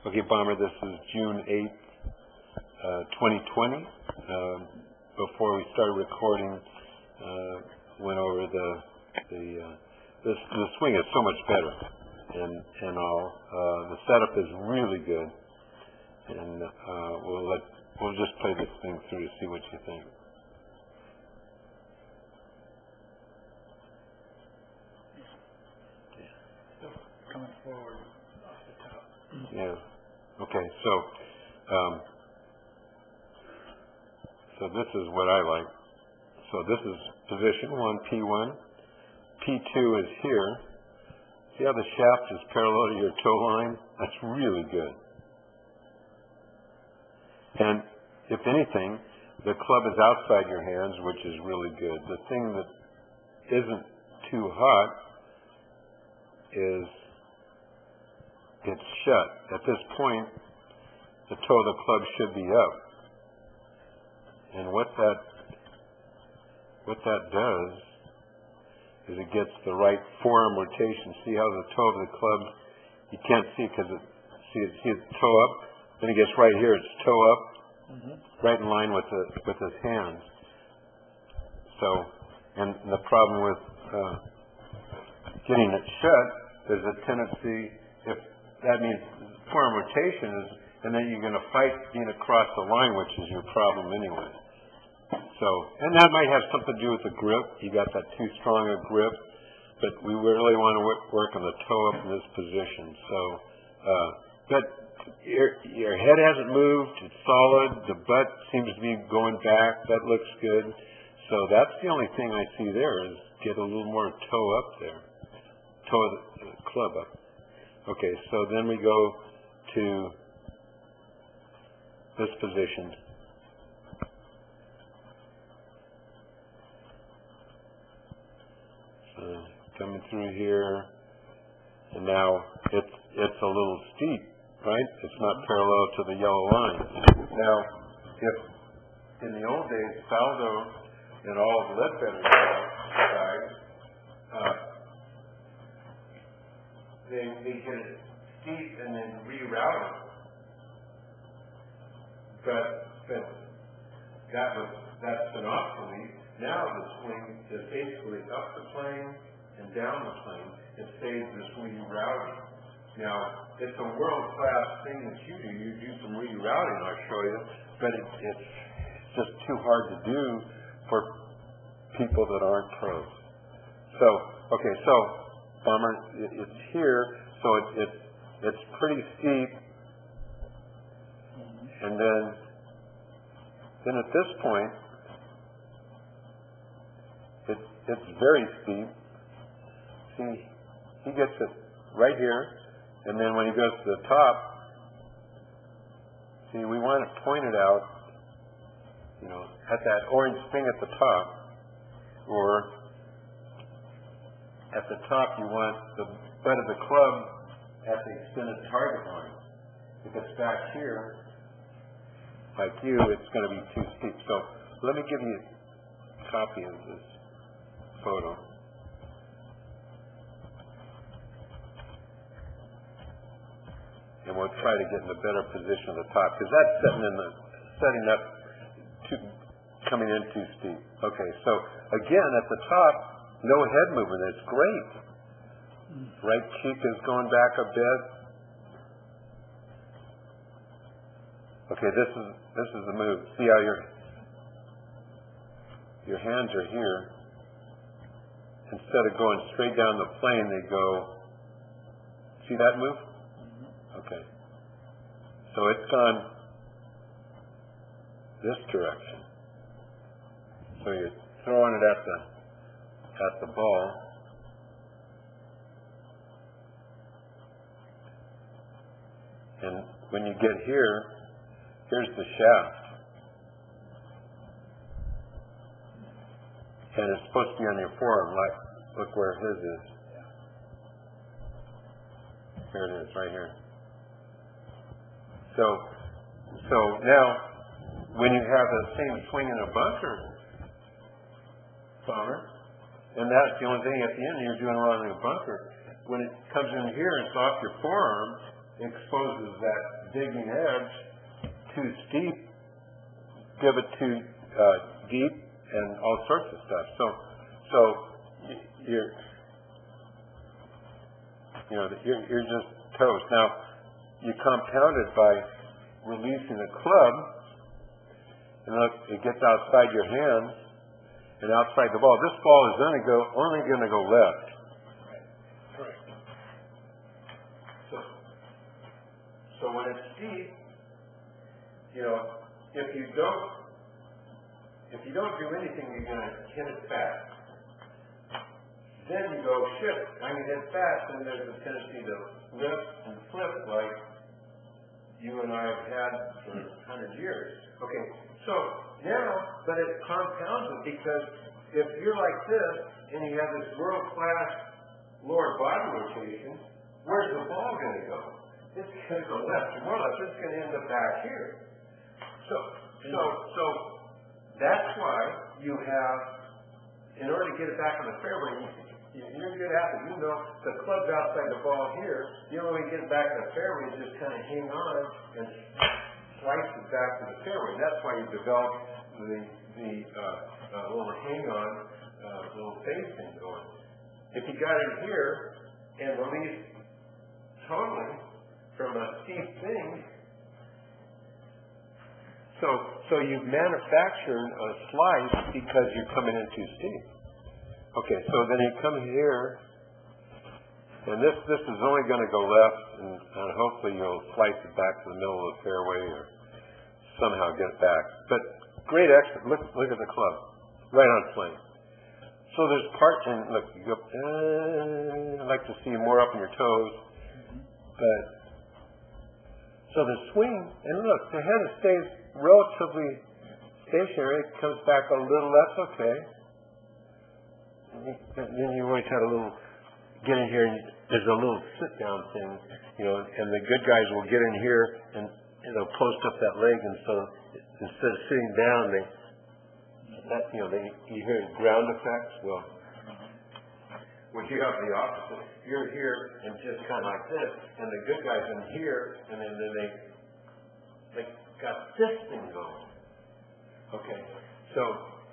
Okay, Bomber, this is June 8th, 2020. Before we started recording, went over the swing is so much better, and all. The setup is really good, and we'll just play this thing through to see what you think. Still coming forward off the top. Yeah. Okay, so this is what I like. So this is position 1, P1. P2 is here. See how the shaft is parallel to your toe line? That's really good. And if anything, the club is outside your hands, which is really good. The thing that isn't too hot is it's shut. At this point, the toe of the club should be up. And what that does is it gets the right forearm rotation. See how the toe of the club, you can't see because see its toe up, then it gets right here, its toe up, right in line with his hands. So, and the problem with getting it shut, there's a tendency, if that means forearm rotation is, and then you're going to fight being across the line, which is your problem anyway. So, and that might have something to do with the grip. You got that too strong a grip, but we really want to work on the toe up in this position. So, but your head hasn't moved. It's solid. The butt seems to be going back. That looks good. So that's the only thing I see there is get a little more toe up there, toe of the club up. Okay, so then we go to this position. Coming through here, and now it's a little steep, right? It's not parallel to the yellow line. Now, if in the old days, Faldo and all of Ledbetter's guys, they hit it steep and then reroute it. But that's been obsolete. Now the swing is basically up the plane and down the plane. It saves this rerouting. Now, it's a world-class thing that you do. You do some rerouting, I'll show you, but it's just too hard to do for people that aren't pros. So, okay, so Bomber, it's here, so it's pretty steep, and then at this point, it's very steep. See, he gets it right here, and then when he goes to the top, see, we want it pointed out, at that orange thing at the top, or at the top you want the butt of the club at the extended target line. If it's back here, like you, it's going to be too steep. So let me give you a copy of this photo. And we'll try to get in a better position at the top, because that's setting up to coming in too steep. Okay, so again at the top, no head movement. It's great. Right cheek is going back a bit. Okay, this is the move. See how your hands are here. Instead of going straight down the plane, they go. See that move? Okay. So it's gone this direction. So you're throwing it at the ball. And when you get here, here's the shaft. And it's supposed to be on your forearm, look where his is. Here it is, right here. So now, when you have the same swing in a bunker, Bomber, and that's the only thing at the end you're doing around in a bunker. When it comes in here, it's off your forearm, exposes that digging edge too steep, give it too deep, and all sorts of stuff. So you're just toast. Now you compound it by releasing a club, and look, it gets outside your hands and outside the ball. This ball is only going to go left. Correct. So when it's steep, if you don't do anything, you're going to hit it fast. Then you go, shit, I'm going to hit fast, and there's a tendency to lift and flip like you and I have had for 100 years. Okay, so now, but it compounds it, because if you're like this, and you have this world-class lower body rotation, where's the ball going to go? It's going to go left or more left. It's going to end up back here. So that's why you have, in order to get it back on the fairway, you're a good athlete. You know the club's outside the ball here. The only way to get it back on the fairway is just kind of hang on and slice it back to the fairway. That's why you develop the little hang-on, little face thing going. If you got it here and release totally from a steep thing, so you've manufactured a slice because you're coming in too steep. Okay, so then you come here, and this is only going to go left, and hopefully you'll slice it back to the middle of the fairway or somehow get it back. But great extra. Look at the club, right on plane. So there's part, and look, you go. I'd like to see more up on your toes, but so the swing, and look, the head stays relatively stationary. It comes back a little less, okay. And then you always had a little, get in here, and there's a little sit-down thing, and the good guys will get in here, and they'll post up that leg, and so instead of sitting down, you hear ground effects. Well, you have the opposite. You're here and just kind of like this, and the good guys in here, and then they got this thing going. Okay, so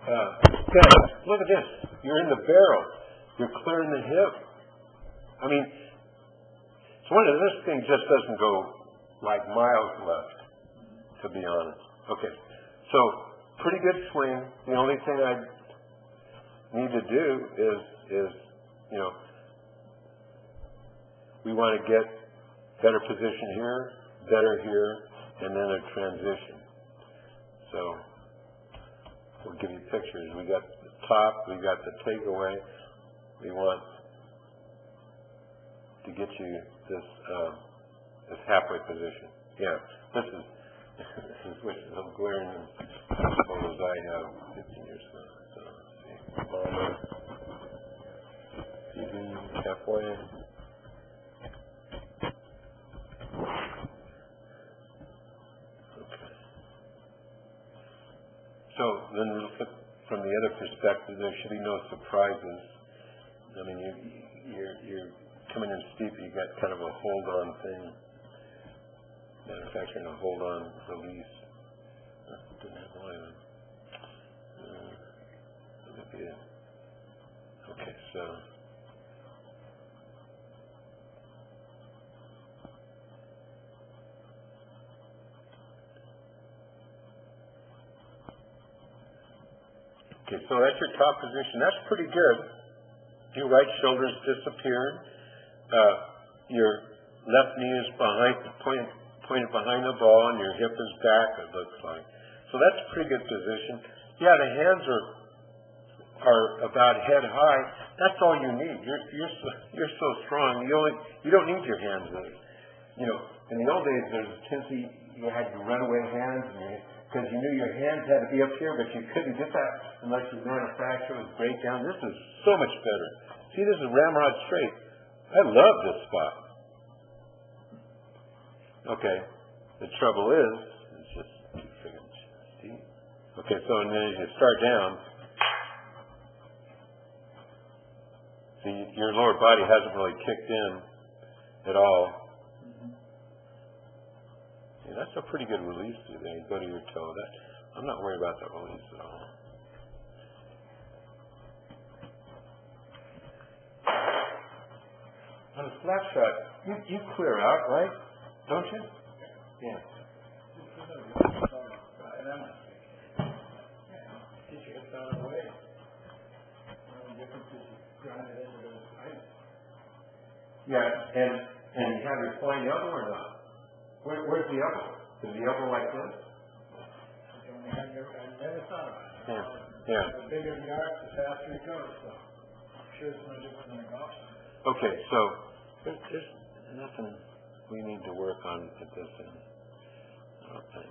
guys, look at this. You're in the barrel. You're clearing the hip. I mean, it's one of this thing just doesn't go like miles left, to be honest. Okay, so pretty good swing. The only thing I need to do is we want to get better position here, better here, and then a transition. So we'll give you pictures. We got the top, we got the takeaway. We want to get you this halfway position. Yeah, this is which is I'm glaring in photos I have 15 years ago. So let's see, halfway. So then look from the other perspective, there should be no surprises. I mean, you're coming in steep, you got kind of a hold-on thing. Manufacturing a hold-on release. Didn't have one. Okay, so. Okay, so that's your top position. That's pretty good. Your right shoulder's disappeared. Your left knee is pointed behind the ball, and your hip is back, it looks like. So that's a pretty good position. Yeah, the hands are about head high. That's all you need. You're so strong. You don't need your hands really. In the old days, there's a tendency you had your runaway hands, because you knew your hands had to be up here, but you couldn't get that unless you were in a fracture with breakdown. This is so much better. See, this is ramrod straight. I love this spot. Okay, the trouble is, it's just too friggin' steep. Okay, so and then as you start down, see, your lower body hasn't really kicked in at all. See, that's a pretty good release through there. You go to your toe. I'm not worried about that release at all. On a flat shot, you clear out, right? Don't you? Yeah. Yeah, and you have your flying elbow or not? Where's the elbow? Is the elbow like this? I never thought about it. Yeah. The bigger the arc, the faster it goes, so I'm sure it's no different than a golf swing. Okay, so there's nothing we need to work on at this end. Okay.